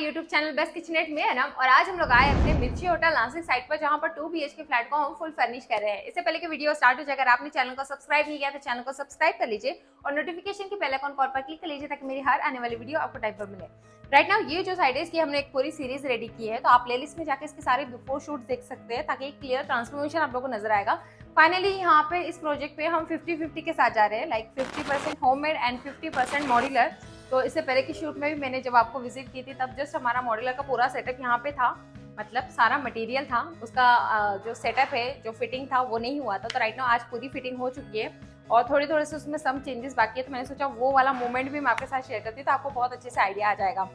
YouTube channel best kitchenette में है ना। और आज हम लोग आए अपने मिर्ची होटल नासिक साइट पर, जहां पर 2 BHK फ्लैट को हम फुल फर्निश कर रहे हैं। इससे पहले कि वीडियो स्टार्ट हो जाए, अगर आपने चैनल को सब्सक्राइब नहीं किया तो चैनल को सब्सक्राइब कर लीजिए और नोटिफिकेशन की बेल आइकन कॉल पर क्लिक कर लीजिए ताकि मेरी हर आने वाली वीडियो आपको टाइम पर मिले। राइट नाउ ये जो साइड है इसकी हमने एक पूरी सीरीज रेडी की है, तो आप प्लेलिस्ट में जाकर इसके सारे बिफोर शूट देख सकते हैं ताकि एक क्लियर ट्रांसफॉर्मेशन आप लोगों को नजर आएगा। फाइनली यहाँ पे इस प्रोजेक्ट पे हम 50-50 के साथ जा रहे हैं, लाइक 50% होममेड एंड 50% मॉड्यूलर। तो इससे पहले की शूट में भी मैंने जब आपको विजिट की थी तब जस्ट हमारा मॉड्यूलर का पूरा सेटअप यहाँ पे था, मतलब सारा मटेरियल था, उसका जो सेटअप है जो फिटिंग था वो नहीं हुआ था। तो राइट नाउ आज पूरी फिटिंग हो चुकी है और थोड़े से उसमें सम चेंजेस बाकी है, तो मैंने सोचा वो वाला मोमेंट भी मैं आपके साथ शेयर करती हूँ तो आपको बहुत अच्छे से आइडिया आ जाएगा।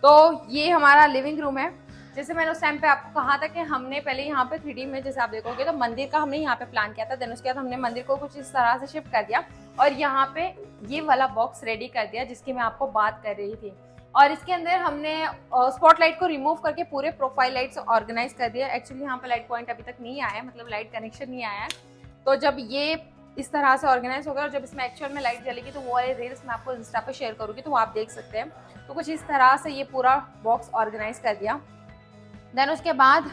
तो ये हमारा लिविंग रूम है। जैसे मैंने उस टाइम पे आपको कहा था कि हमने पहले यहाँ पे 3D में जैसे आप देखोगे तो मंदिर का हमने यहाँ पे प्लान किया था, देन उसके बाद हमने मंदिर को कुछ इस तरह से शिफ्ट कर दिया और यहाँ पे ये वाला बॉक्स रेडी कर दिया जिसकी मैं आपको बात कर रही थी। और इसके अंदर हमने स्पॉटलाइट को रिमूव करके पूरे प्रोफाइल लाइट्स ऑर्गेनाइज कर दिया। एक्चुअली यहाँ पे लाइट पॉइंट अभी तक नहीं आया है, मतलब लाइट कनेक्शन नहीं आया है। तो जब ये इस तरह से ऑर्गेनाइज होगा और जब इसमें एक्चुअल में लाइट जलेगी तो वो वाले रील्स मैं आपको इंस्टा पे शेयर करूँगी तो वो आप देख सकते हैं। तो कुछ इस तरह से ये पूरा बॉक्स ऑर्गेनाइज कर दिया। देन उसके बाद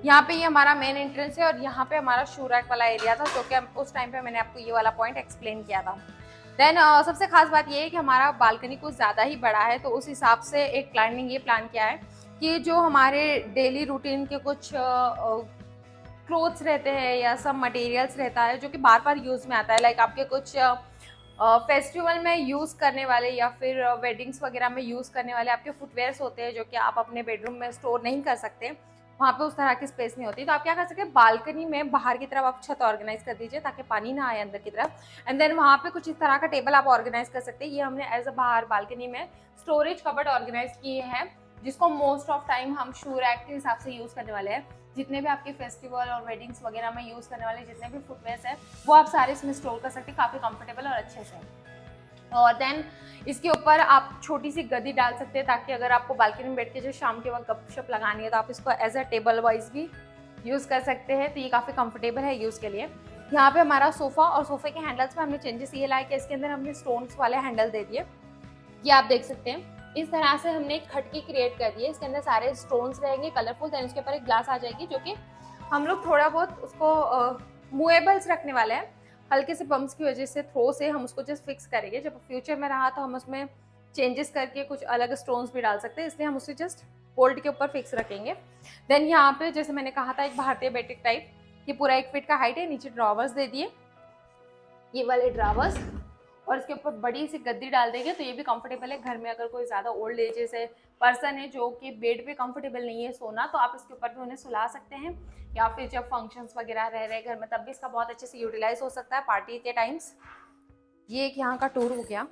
यहाँ पे ये हमारा मेन एंट्रेंस है और यहाँ पे हमारा शू रैक वाला एरिया था, जो कि उस टाइम पे मैंने आपको ये वाला पॉइंट एक्सप्लेन किया था। देन सबसे खास बात ये है कि हमारा बालकनी कुछ ज़्यादा ही बड़ा है, तो उस हिसाब से एक क्लाइंट ने ये प्लान किया है कि जो हमारे डेली रूटीन के कुछ क्लोथ्स रहते हैं या सब मटेरियल्स रहता है जो कि बार बार यूज़ में आता है, लाइक आपके कुछ फेस्टिवल में यूज़ करने वाले या फिर वेडिंग्स वगैरह में यूज़ करने वाले आपके फुटवेयर्स होते हैं जो कि आप अपने बेडरूम में स्टोर नहीं कर सकते, वहाँ पे उस तरह की स्पेस नहीं होती। तो आप क्या कर सकते हैं, बालकनी में बाहर की तरफ आप छत ऑर्गेनाइज कर दीजिए ताकि पानी ना आए अंदर की तरफ। एंड देन वहाँ पे कुछ इस तरह का टेबल आप ऑर्गेनाइज कर सकते हैं। ये हमने एज अ बाहर बालकनी में स्टोरेज कबर्ड ऑर्गेनाइज किए हैं जिसको मोस्ट ऑफ टाइम हम शू रैक के हिसाब से यूज़ करने वाले हैं। जितने भी आपके फेस्टिवल और वेडिंग्स वगैरह में यूज़ करने वाले जितने भी फुटवेयर्स हैं वो आप सारे इसमें स्टोर कर सकते हैं काफ़ी कंफर्टेबल और अच्छे से। और देन इसके ऊपर आप छोटी सी गद्दी डाल सकते हैं ताकि अगर आपको बालकनी में बैठ के जो शाम के वक्त गपशप लगानी है तो आप इसको एज अ टेबल वाइज भी यूज़ कर सकते हैं। तो ये काफ़ी कंफर्टेबल है यूज़ के लिए। यहाँ पे हमारा सोफ़ा और सोफ़े के हैंडल्स में हमने चेंजेस ये लाए कि इसके अंदर हमने स्टोन्स वाले हैंडल दे दिए, ये आप देख सकते हैं। इस तरह से हमने एक खटकी क्रिएट कर दी है, इसके अंदर सारे स्टोन्स रहेंगे कलरफुल। देन उसके ऊपर एक ग्लास आ जाएगी जो कि हम लोग थोड़ा बहुत उसको मूवेबल्स रखने वाले हैं, हल्के से बम्स की वजह से थ्रो से हम उसको जस्ट फिक्स करेंगे। जब फ्यूचर में रहा तो हम उसमें चेंजेस करके कुछ अलग स्टोन्स भी डाल सकते हैं, इसलिए हम उसे जस्ट बोल्ट के ऊपर फिक्स रखेंगे। देन यहाँ पे जैसे मैंने कहा था एक भारतीय बेटिक टाइप, ये पूरा 1 फीट का हाइट है, नीचे ड्रॉवर्स दे दिए ये वाले ड्रॉवर्स और इसके ऊपर बड़ी सी गद्दी डाल देंगे तो ये भी कंफर्टेबल है। घर में अगर कोई ज़्यादा ओल्ड एज जैसे पर्सन है जो कि बेड पे कंफर्टेबल नहीं है सोना, तो आप इसके ऊपर भी उन्हें सुला सकते हैं या फिर जब फंक्शंस वगैरह रह रहे घर में तब भी इसका बहुत अच्छे से यूटिलाइज हो सकता है पार्टी के टाइम्स। ये एक यहाँ का टूर हो गया।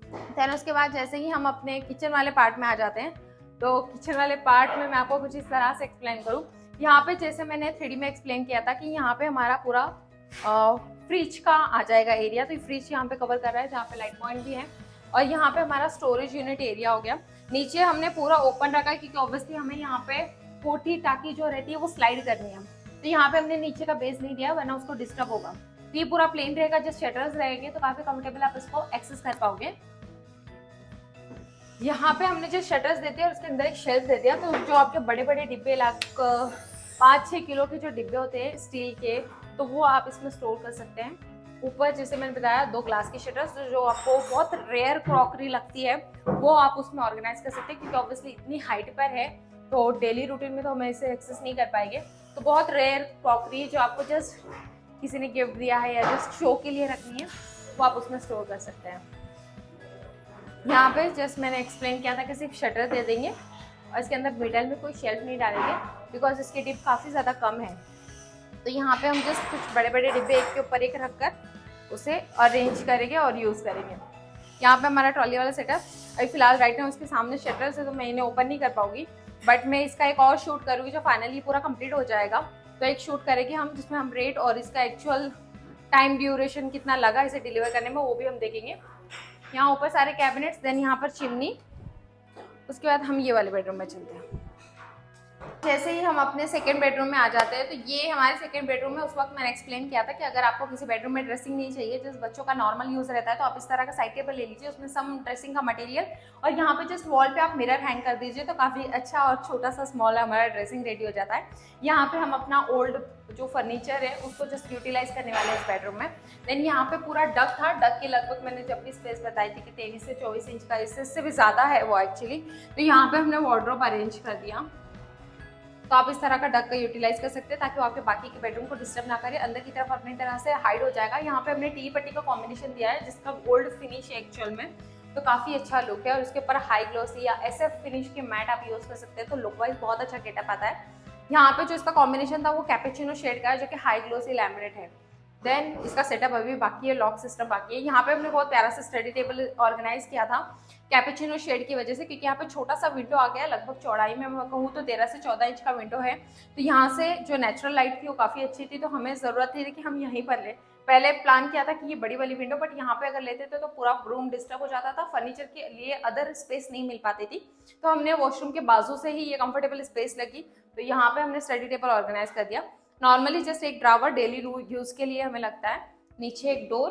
देन उसके बाद जैसे ही हम अपने किचन वाले पार्ट में आ जाते हैं, तो किचन वाले पार्ट में मैं आपको कुछ इस तरह से एक्सप्लेन करूँ। यहाँ पे जैसे मैंने 3D में एक्सप्लेन किया था कि यहाँ पे हमारा पूरा फ्रिज का आ जाएगा एरिया, तो फ्रिज यहाँ पे कवर कर रहा है जहाँ पे लाइट पॉइंट भी है। और यहाँ पे हमारा स्टोरेज यूनिट एरिया हो गया। नीचे हमने पूरा ओपन रखा है क्योंकि ऑब्वियसली हमें यहाँ पे पोटी टाकी जो रहती है वो स्लाइड करनी है, तो यहाँ पे हमने नीचे का बेस नहीं दिया वरना उसको डिस्टर्ब होगा। तो ये पूरा प्लेन रहेगा, जस्ट शटर्स रहेंगे तो काफी कंफर्टेबल आप इसको एक्सेस कर पाओगे। यहाँ पे हमने जो शटर्स देते हैं और उसके अंदर एक शेल्फ दे दिया, तो जो आपके बड़े बड़े डिब्बे 5-6 किलो के जो डिब्बे होते हैं स्टील के, तो वो आप इसमें स्टोर कर सकते हैं। ऊपर जैसे मैंने बताया 2 ग्लास की शटर्स, जो आपको बहुत रेयर क्रॉकरी लगती है वो आप उसमें ऑर्गेनाइज कर सकते हैं क्योंकि ऑब्वियसली इतनी हाइट पर है तो डेली रूटीन में तो हम इसे एक्सेस नहीं कर पाएंगे। तो बहुत रेयर क्रॉकरी जो आपको जस्ट किसी ने गिफ्ट दिया है या जस्ट शो के लिए रखनी है वो आप उसमें स्टोर कर सकते हैं। यहाँ पे जस्ट मैंने एक्सप्लेन किया था कि सिर्फ शटर दे देंगे और इसके अंदर मिडल में कोई शेल्फ नहीं डालेंगे बिकॉज इसकी डिप काफ़ी ज़्यादा कम है। तो यहाँ पे हम जस्ट कुछ बड़े बड़े डिब्बे एक के ऊपर एक रख कर उसे अरेंज करेंगे और यूज़ करेंगे। यहाँ पे हमारा ट्रॉली वाला सेटअप अभी फिलहाल राइट नाउ उसके सामने शटर से तो मैं इन्हें ओपन नहीं कर पाऊंगी, बट मैं इसका एक और शूट करूँगी जो फाइनली पूरा कंप्लीट हो जाएगा। तो एक शूट करेंगे हम जिसमें हम रेट और इसका एक्चुअल टाइम ड्यूरेशन कितना लगा इसे डिलीवर करने में वो भी हम देखेंगे। यहाँ ऊपर सारे कैबिनेट्स, देन यहाँ पर चिमनी। उसके बाद हम ये वाले बेडरूम में चलते हैं। जैसे ही हम अपने सेकंड बेडरूम में आ जाते हैं, तो ये हमारे सेकंड बेडरूम में उस वक्त मैंने एक्सप्लेन किया था कि अगर आपको किसी बेडरूम में ड्रेसिंग नहीं चाहिए, जिस बच्चों का नॉर्मल यूज़ रहता है, तो आप इस तरह का साइड टेबल ले लीजिए, उसमें सम ड्रेसिंग का मटेरियल, और यहाँ पे जस्ट वॉल पे आप मिरर हैंग कर दीजिए, तो काफ़ी अच्छा और छोटा सा स्मॉल हमारा ड्रेसिंग रेडी हो जाता है। यहाँ पे हम अपना ओल्ड जो फर्नीचर है उसको जस्ट यूटिलाइज करने वाले हैं इस बेडरूम में। देन यहाँ पे पूरा डक था, डक के लगभग मैंने जब भी स्पेस बताई थी कि 23 से 24 इंच का, इससे भी ज़्यादा है वो एक्चुअली। तो यहाँ पे हमने वार्डरोब अरेंज कर दिया, तो आप इस तरह का डक का यूटिलाइज कर सकते हैं ताकि वो आपके बाकी के बेडरूम को डिस्टर्ब ना करे, अंदर की तरफ अपनी तरह से हाइड हो जाएगा। यहाँ पे हमने टी पट्टी का कॉम्बिनेशन दिया है जिसका गोल्ड फिनिश है एक्चुअल में, तो काफ़ी अच्छा लुक है, और उसके ऊपर हाई ग्लोसी या SF फिनिश के मैट आप यूज़ कर सकते हैं, तो लुक वाइज बहुत अच्छा गेटअप आता है। यहाँ पे जो इसका कॉम्बिनेशन था वो कैपेचिनो शेड का है, जो कि हाई ग्लोसी लैमिनेट है। देन इसका सेटअप अभी बाकी है, लॉक सिस्टम बाकी है। यहाँ पे हमने बहुत प्यारा सा स्टडी टेबल ऑर्गेनाइज किया था कैपेचिनो शेड की वजह से, क्योंकि यहाँ पे छोटा सा विंडो आ गया है, लगभग चौड़ाई में मैं कहूँ तो 13 से 14 इंच का विंडो है। तो यहाँ से जो नेचुरल लाइट थी वो काफ़ी अच्छी थी, तो हमें ज़रूरत थी कि हम यहीं पर लें। पहले प्लान किया था कि ये बड़ी वाली विंडो, बट यहाँ पे अगर लेते थे तो पूरा रूम डिस्टर्ब हो जाता था, फर्नीचर के लिए अदर स्पेस नहीं मिल पाती थी, तो हमने वॉशरूम के बाजू से ही ये कंफर्टेबल स्पेस लगी, तो यहाँ पे हमने स्टडी टेबल ऑर्गेनाइज कर दिया। नॉर्मली जस्ट एक ड्रावर डेली यूज़ के लिए हमें लगता है, नीचे एक डोर,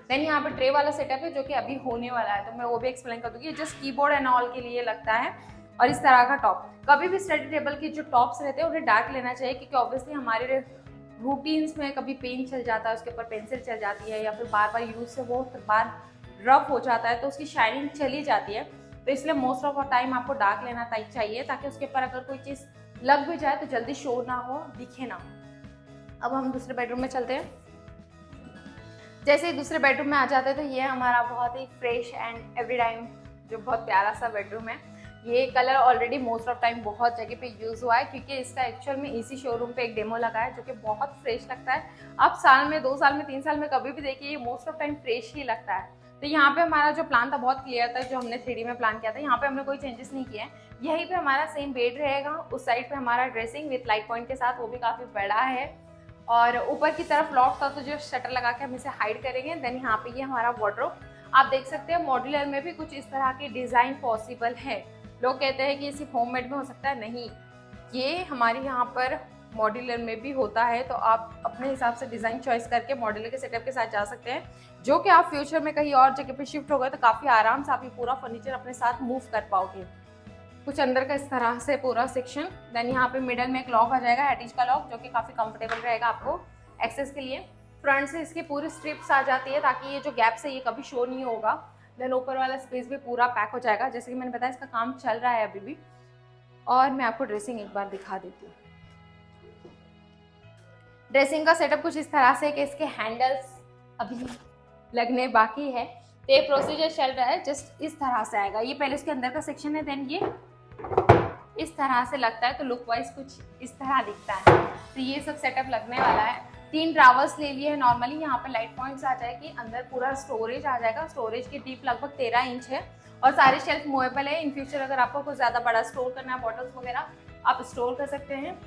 देन यहाँ पे ट्रे वाला सेटअप है जो कि अभी होने वाला है, तो मैं वो भी एक्सप्लेन कर दूंगी। जस्ट कीबोर्ड एंड ऑल के लिए लगता है, और इस तरह का टॉप। कभी भी स्टडी टेबल के जो टॉप्स रहते हैं उन्हें डार्क लेना चाहिए, क्योंकि ऑब्वियसली हमारे रूटीन्स में कभी पेन चल जाता है, उसके ऊपर पेंसिल चल जाती है, या फिर बार बार यूज से वो बार रफ हो जाता है, तो उसकी शाइनिंग चली जाती है। तो इसलिए मोस्ट ऑफ द टाइम आपको डार्क लेना चाहिए, ताकि उसके ऊपर अगर कोई चीज़ लग भी जाए तो जल्दी शो ना हो, दिखे ना। अब हम दूसरे बेडरूम में चलते हैं। जैसे ही दूसरे बेडरूम में आ जाते हैं, तो ये हमारा बहुत ही फ्रेश एंड एवरी टाइम जो बहुत प्यारा सा बेडरूम है। ये colour already most of time बहुत जगह पे यूज़ हुआ है, क्योंकि इसका एक्चुअल में इसी शोरूम पे एक डेमो लगा है जो कि बहुत फ्रेश लगता है। आप साल में, 2 साल में, 3 साल में कभी भी देखिए, ये मोस्ट ऑफ टाइम फ्रेश ही लगता है। तो यहाँ पे हमारा जो प्लान था बहुत क्लियर था, जो हमने 3D में प्लान किया था, यहाँ पे हमने कोई चेंजेस नहीं किए हैं। यहीं पे हमारा सेम बेड रहेगा, उस साइड पे हमारा ड्रेसिंग विथ लाइट पॉइंट के साथ, वो भी काफ़ी बड़ा है, और ऊपर की तरफ लॉफ्ट था, तो जो शटर लगा के हम इसे हाइड करेंगे। देन यहाँ पे ये हमारा वार्डरोब आप देख सकते हैं, मॉड्यूलर में भी कुछ इस तरह की डिज़ाइन पॉसिबल है। लोग कहते हैं कि ये सिर्फ होममेड में हो सकता है, नहीं, ये हमारे यहाँ पर मॉड्यूलर में भी होता है, तो आप अपने हिसाब से डिज़ाइन चॉइस करके मॉड्यूलर के सेटअप के साथ जा सकते हैं, जो कि आप फ्यूचर में कहीं और जगह पे शिफ्ट हो गए तो काफ़ी आराम से आप ये पूरा फर्नीचर अपने साथ मूव कर पाओगे। कुछ अंदर का इस तरह से पूरा सेक्शन। देन यहाँ पे मिडल में एक लॉक आ जाएगा, हैटिज का लॉक, जो कि काफ़ी कंफर्टेबल रहेगा आपको एक्सेस के लिए। फ्रंट से इसकी पूरी स्ट्रिप्स आ जाती है, ताकि ये जो गैप्स है ये कभी शो नहीं होगा। देन ऊपर वाला स्पेस भी पूरा पैक हो जाएगा, जैसे कि मैंने बताया इसका काम चल रहा है अभी भी। और मैं आपको ड्रेसिंग एक बार दिखा देती हूँ। ड्रेसिंग का सेटअप कुछ इस तरह से कि इसके हैंडल्स अभी लगने बाकी है, तो ये प्रोसीजर चल रहा है, जस्ट इस तरह से आएगा। ये पहले इसके अंदर का सेक्शन है, देन ये इस तरह से लगता है, तो लुक वाइज कुछ इस तरह दिखता है। तो ये सब सेटअप लगने वाला है। 3 ड्रावर्स ले लिए हैं नॉर्मली, यहाँ पे लाइट पॉइंट्स आ जाएगी, अंदर पूरा स्टोरेज आ जाएगा। स्टोरेज की डीप लगभग 13 इंच है, और सारे शेल्फ मूवेबल है। इन फ्यूचर अगर आपको कुछ ज़्यादा बड़ा स्टोर करना है, बॉटल्स वगैरह, आप स्टोर कर सकते हैं।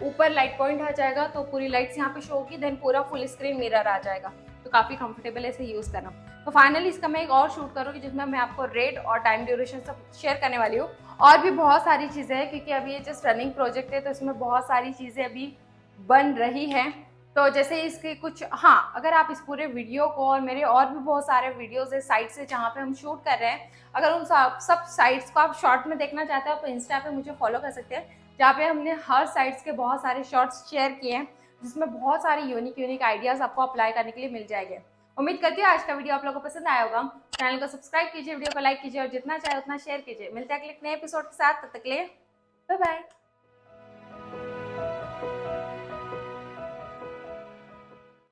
ऊपर लाइट पॉइंट आ जाएगा, तो पूरी लाइट्स यहाँ पे शो होगी। देन पूरा फुल स्क्रीन मिरर आ जाएगा, तो काफ़ी कंफर्टेबल है इसे यूज़ करना। तो फाइनली इसका मैं एक और शूट करूँगी, जिसमें मैं आपको रेट और टाइम ड्यूरेशन सब शेयर करने वाली हूँ। और भी बहुत सारी चीज़ें हैं, क्योंकि अभी ये जस्ट रनिंग प्रोजेक्ट है, तो इसमें बहुत सारी चीज़ें अभी बन रही हैं। तो जैसे इसके कुछ, हाँ, अगर आप इस पूरे वीडियो को, और मेरे और भी बहुत सारे वीडियोस है साइट से जहाँ पे हम शूट कर रहे हैं, अगर उन सब साइट्स को आप शॉर्ट में देखना चाहते हो तो इंस्टा पे मुझे फॉलो कर सकते हैं, जहाँ पे हमने हर साइट्स के बहुत सारे शॉर्ट्स शेयर किए हैं, जिसमें बहुत सारे यूनिक आइडियाज़ आपको अप्लाई करने के लिए मिल जाएंगे। उम्मीद करती हूँ आज का वीडियो आप लोगों को पसंद आया होगा। चैनल को सब्सक्राइब कीजिए, वीडियो को लाइक कीजिए, और जितना चाहे उतना शेयर कीजिए। मिलते हैं अगले नए एपिसोड के साथ, तब तक के लिए बाय बाय।